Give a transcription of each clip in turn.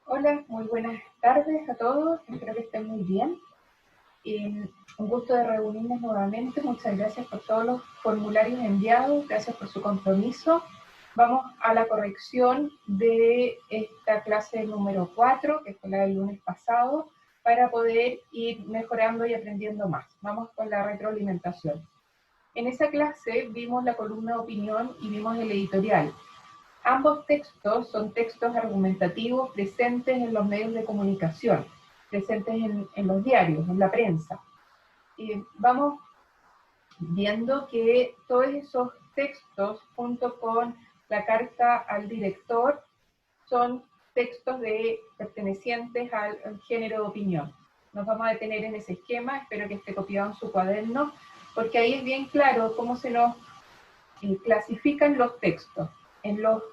Hola, muy buenas tardes a todos, espero que estén muy bien. Un gusto de reunirnos nuevamente, muchas gracias por todos los formularios enviados, gracias por su compromiso. Vamos a la corrección de esta clase número 4, que fue la del lunes pasado, para poder ir mejorando y aprendiendo más. Vamos con la retroalimentación. En esa clase vimos la columna de opinión y vimos el editorial. Ambos textos son textos argumentativos presentes en los medios de comunicación, presentes en los diarios, en la prensa. Vamos viendo que todos esos textos, junto con la carta al director, son textos pertenecientes al género de opinión. Nos vamos a detener en ese esquema, espero que esté copiado en su cuaderno, porque ahí es bien claro cómo se nos clasifican los textos. En los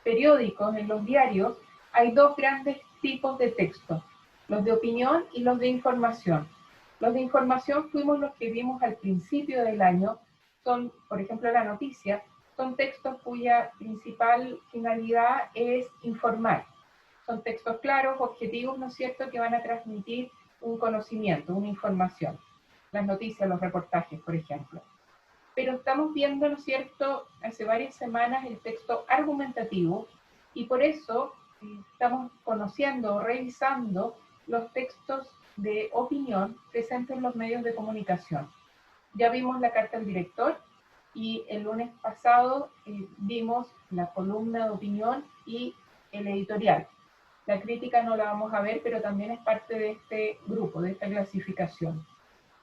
periódicos, en los diarios, hay dos grandes tipos de textos, los de opinión y los de información. Los de información fuimos los que vimos al principio del año, son, por ejemplo, la noticia, son textos cuya principal finalidad es informar. Son textos claros, objetivos, ¿no es cierto?, que van a transmitir un conocimiento, una información. Las noticias, los reportajes, por ejemplo. Pero estamos viendo, ¿no es cierto?, hace varias semanas el texto argumentativo y por eso estamos conociendo o revisando los textos de opinión presentes en los medios de comunicación. Ya vimos la carta al director y el lunes pasado vimos la columna de opinión y el editorial. La crítica no la vamos a ver, pero también es parte de este grupo, de esta clasificación.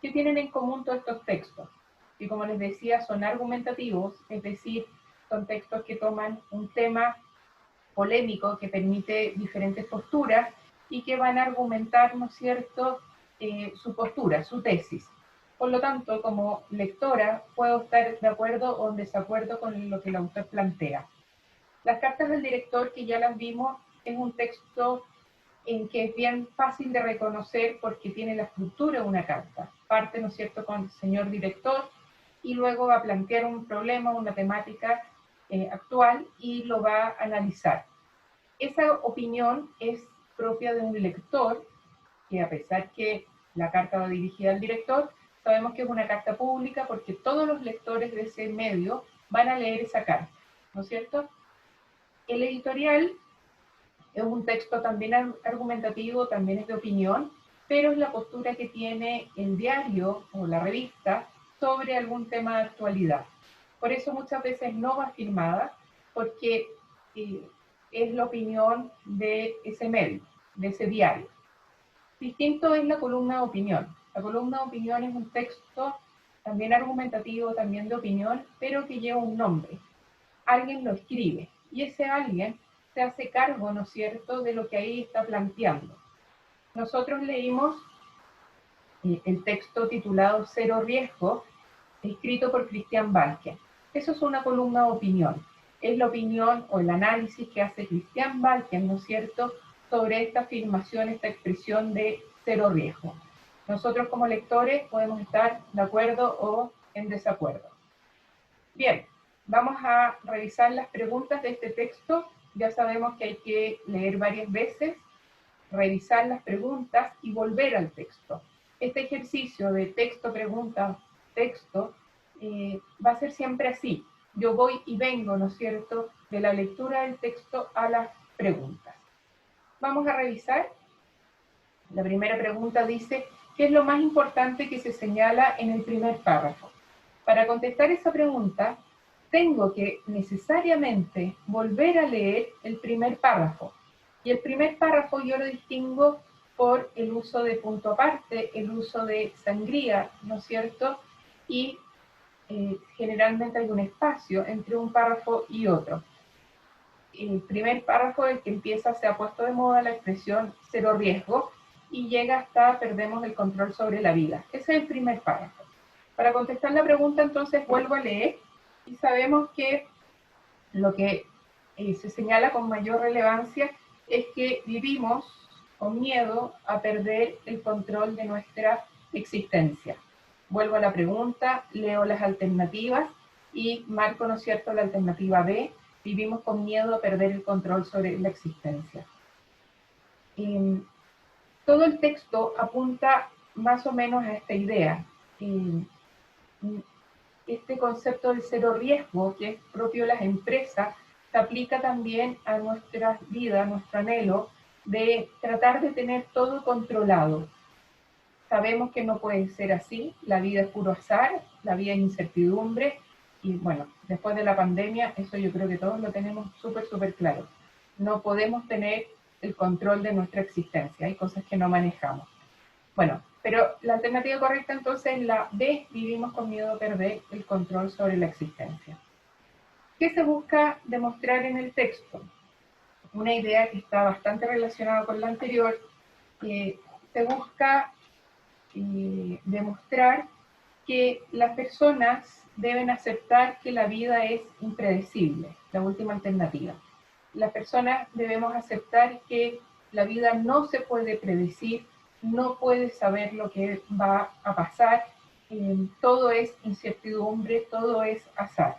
¿Qué tienen en común todos estos textos? Que como les decía, son argumentativos, es decir, son textos que toman un tema polémico que permite diferentes posturas y que van a argumentar, ¿no es cierto?, su postura, su tesis. Por lo tanto, como lectora, puedo estar de acuerdo o en desacuerdo con lo que el autor plantea. Las cartas del director, que ya las vimos, es un texto en que es bien fácil de reconocer porque tiene la estructura de una carta. Parte, ¿no es cierto?, con el señor director y luego va a plantear un problema, una temática actual y lo va a analizar. Esa opinión es propia de un lector que, a pesar que la carta va dirigida al director, sabemos que es una carta pública porque todos los lectores de ese medio van a leer esa carta, ¿no es cierto? El editorial es un texto también argumentativo, también es de opinión, pero es la postura que tiene el diario o la revista sobre algún tema de actualidad. Por eso muchas veces no va firmada, porque es la opinión de ese medio, de ese diario. Distinto es la columna de opinión. La columna de opinión es un texto también argumentativo, también de opinión, pero que lleva un nombre. Alguien lo escribe y ese alguien se hace cargo, ¿no es cierto?, de lo que ahí está planteando. Nosotros leímos el texto titulado Cero Riesgo, escrito por Christian Balken. Eso es una columna de opinión. Es la opinión o el análisis que hace Christian Balken, ¿no es cierto?, sobre esta afirmación, esta expresión de cero riesgo. Nosotros como lectores podemos estar de acuerdo o en desacuerdo. Bien, vamos a revisar las preguntas de este texto. Ya sabemos que hay que leer varias veces, revisar las preguntas y volver al texto. Este ejercicio de texto, pregunta, texto, va a ser siempre así. Yo voy y vengo, ¿no es cierto?, de la lectura del texto a las preguntas. Vamos a revisar. La primera pregunta dice, ¿qué es lo más importante que se señala en el primer párrafo? Para contestar esa pregunta, tengo que necesariamente volver a leer el primer párrafo. Y el primer párrafo yo lo distingo por el uso de punto aparte, el uso de sangría, ¿no es cierto? Y generalmente hay un espacio entre un párrafo y otro. El primer párrafo, el que empieza, se ha puesto de moda la expresión cero riesgo y llega hasta perdemos el control sobre la vida. Ese es el primer párrafo. Para contestar la pregunta, entonces, vuelvo a leer y sabemos que lo que se señala con mayor relevancia es que vivimos con miedo a perder el control de nuestra existencia. Vuelvo a la pregunta, leo las alternativas y marco, ¿no es cierto?, la alternativa B, vivimos con miedo a perder el control sobre la existencia. Todo el texto apunta más o menos a esta idea. Este concepto del cero riesgo, que es propio de las empresas, se aplica también a nuestra vida, a nuestro anhelo de tratar de tener todo controlado. Sabemos que no puede ser así, la vida es puro azar, la vida es incertidumbre, y bueno, después de la pandemia, eso yo creo que todos lo tenemos súper claro. No podemos tener el control de nuestra existencia, hay cosas que no manejamos. Bueno, pero la alternativa correcta entonces es la B, vivimos con miedo a perder el control sobre la existencia. ¿Qué se busca demostrar en el texto? Una idea que está bastante relacionada con la anterior, que se busca demostrar que las personas deben aceptar que la vida es impredecible, la última alternativa. Las personas debemos aceptar que la vida no se puede predecir, no puede saber lo que va a pasar, todo es incertidumbre, todo es azar.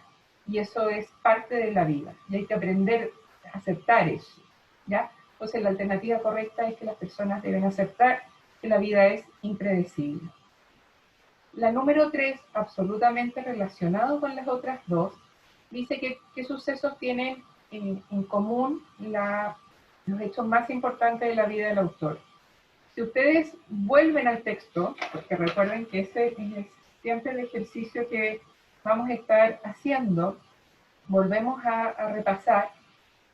Y eso es parte de la vida, y hay que aprender a aceptar eso, ¿ya? Entonces la alternativa correcta es que las personas deben aceptar que la vida es impredecible. La número 3, absolutamente relacionado con las otras dos, dice que qué sucesos tienen en común los hechos más importantes de la vida del autor. Si ustedes vuelven al texto, porque recuerden que ese es siempre el ejercicio que vamos a estar haciendo, volvemos a repasar,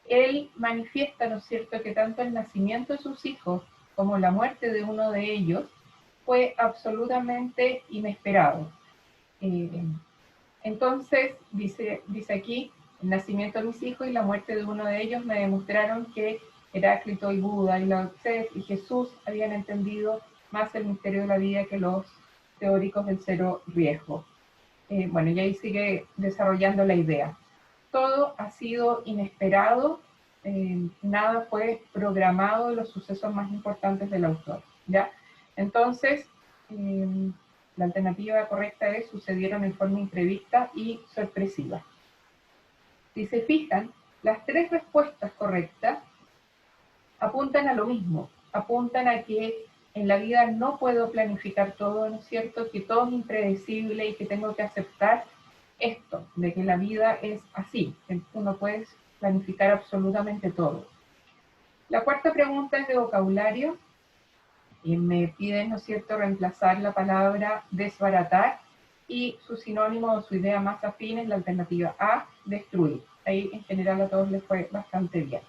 él manifiesta, ¿no es cierto?, que tanto el nacimiento de sus hijos como la muerte de uno de ellos fue absolutamente inesperado. Entonces, dice aquí, el nacimiento de mis hijos y la muerte de uno de ellos me demostraron que Heráclito y Buda y Lao Tse y Jesús habían entendido más el misterio de la vida que los teóricos del cero riesgo. Bueno, y ahí sigue desarrollando la idea. Todo ha sido inesperado, nada fue programado de los sucesos más importantes del autor, ¿ya? Entonces, la alternativa correcta es sucedieron en forma imprevista y sorpresiva. Si se fijan, las tres respuestas correctas apuntan a lo mismo, apuntan a que en la vida no puedo planificar todo, ¿no es cierto? Que todo es impredecible y que tengo que aceptar esto, de que la vida es así, que tú no puedes planificar absolutamente todo. La cuarta pregunta es de vocabulario y me piden, ¿no es cierto?, reemplazar la palabra desbaratar y su sinónimo o su idea más afín es la alternativa A, destruir. Ahí en general a todos les fue bastante bien.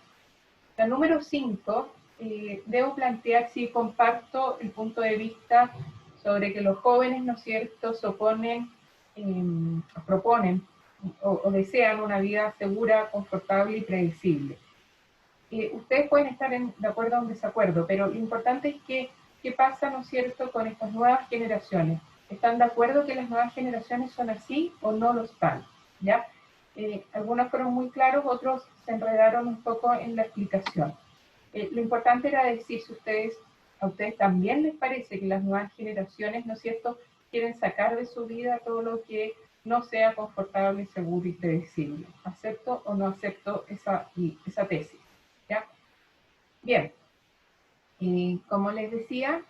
La número 5, debo plantear si comparto el punto de vista sobre que los jóvenes, ¿no es cierto?, se oponen, proponen o desean una vida segura, confortable y predecible. Ustedes pueden estar de acuerdo o en desacuerdo, pero lo importante es que qué pasa, ¿no es cierto?, con estas nuevas generaciones. ¿Están de acuerdo que las nuevas generaciones son así o no lo están? ¿Ya? Algunos fueron muy claros, otros se enredaron un poco en la explicación. Lo importante era decir si a ustedes también les parece que las nuevas generaciones, ¿no es cierto?, quieren sacar de su vida todo lo que no sea confortable, seguro y predecible. ¿Acepto o no acepto esa tesis? ¿Ya? Bien, como les decía,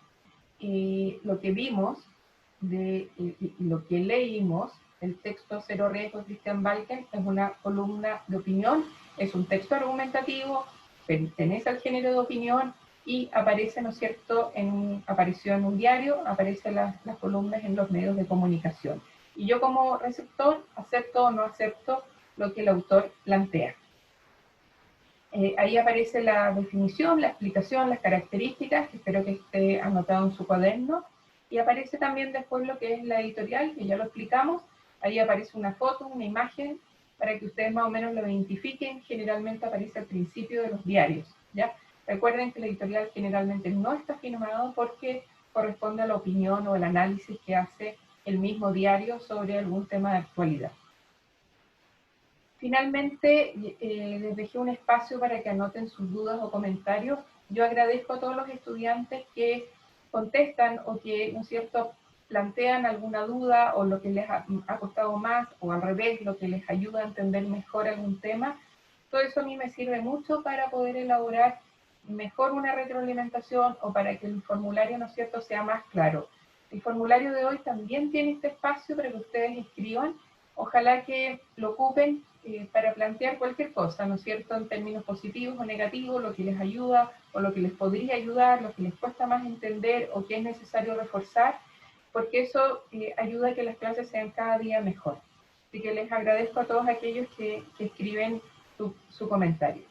lo que vimos, lo que leímos, el texto Cero Riesgo de Christian Balken es una columna de opinión, es un texto argumentativo, pertenece al género de opinión y aparece, ¿no es cierto?, apareció en un diario, aparecen las columnas en los medios de comunicación. Y yo como receptor acepto o no acepto lo que el autor plantea. Ahí aparece la definición, la explicación, las características, que espero que esté anotado en su cuaderno, y aparece también después lo que es la editorial, que ya lo explicamos. Ahí aparece una foto, una imagen, para que ustedes más o menos lo identifiquen. Generalmente aparece al principio de los diarios, ¿ya? Recuerden que la editorial generalmente no está firmado porque corresponde a la opinión o el análisis que hace el mismo diario sobre algún tema de actualidad. Finalmente, les dejé un espacio para que anoten sus dudas o comentarios. Yo agradezco a todos los estudiantes que contestan o que, ¿no es cierto?, plantean alguna duda o lo que les ha costado más, o al revés, lo que les ayuda a entender mejor algún tema. Todo eso a mí me sirve mucho para poder elaborar mejor una retroalimentación o para que el formulario, ¿no es cierto?, sea más claro. El formulario de hoy también tiene este espacio para que ustedes escriban. Ojalá que lo ocupen para plantear cualquier cosa, ¿no es cierto?, en términos positivos o negativos, lo que les ayuda o lo que les podría ayudar, lo que les cuesta más entender o que es necesario reforzar, porque eso ayuda a que las clases sean cada día mejor. Así que les agradezco a todos aquellos que escriben su comentario.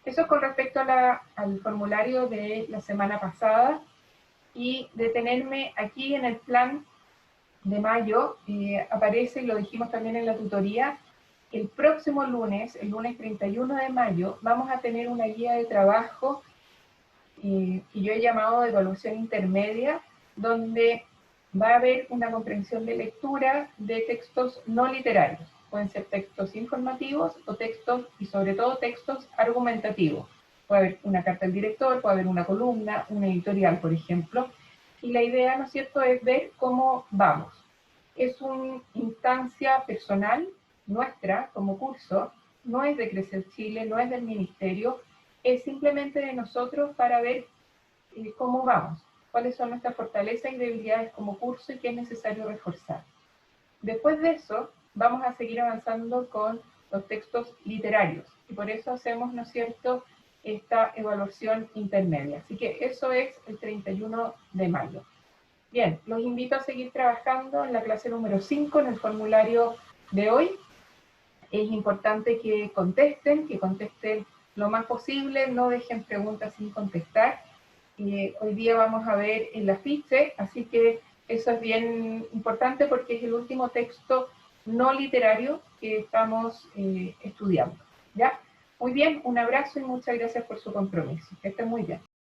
Eso con respecto al formulario de la semana pasada, y detenerme aquí en el plan de mayo, aparece, y lo dijimos también en la tutoría, el próximo lunes, el lunes 31 de mayo, vamos a tener una guía de trabajo que yo he llamado de evaluación intermedia, donde va a haber una comprensión de lectura de textos no literarios. Pueden ser textos informativos o textos, y sobre todo textos argumentativos. Puede haber una carta del director, puede haber una columna, un editorial, por ejemplo. Y la idea, ¿no es cierto?, es ver cómo vamos. Es una instancia personal nuestra como curso, no es de Crecer Chile, no es del ministerio, es simplemente de nosotros para ver cómo vamos, cuáles son nuestras fortalezas y debilidades como curso y qué es necesario reforzar. Después de eso, vamos a seguir avanzando con los textos literarios, y por eso hacemos, ¿no es cierto?, esta evaluación intermedia. Así que eso es el 31 de mayo. Bien, los invito a seguir trabajando en la clase número 5, en el formulario de hoy. Es importante que contesten lo más posible, no dejen preguntas sin contestar. Hoy día vamos a ver el afiche, así que eso es bien importante porque es el último texto no literario que estamos estudiando. ¿Ya? Muy bien, un abrazo y muchas gracias por su compromiso. Que estén muy bien.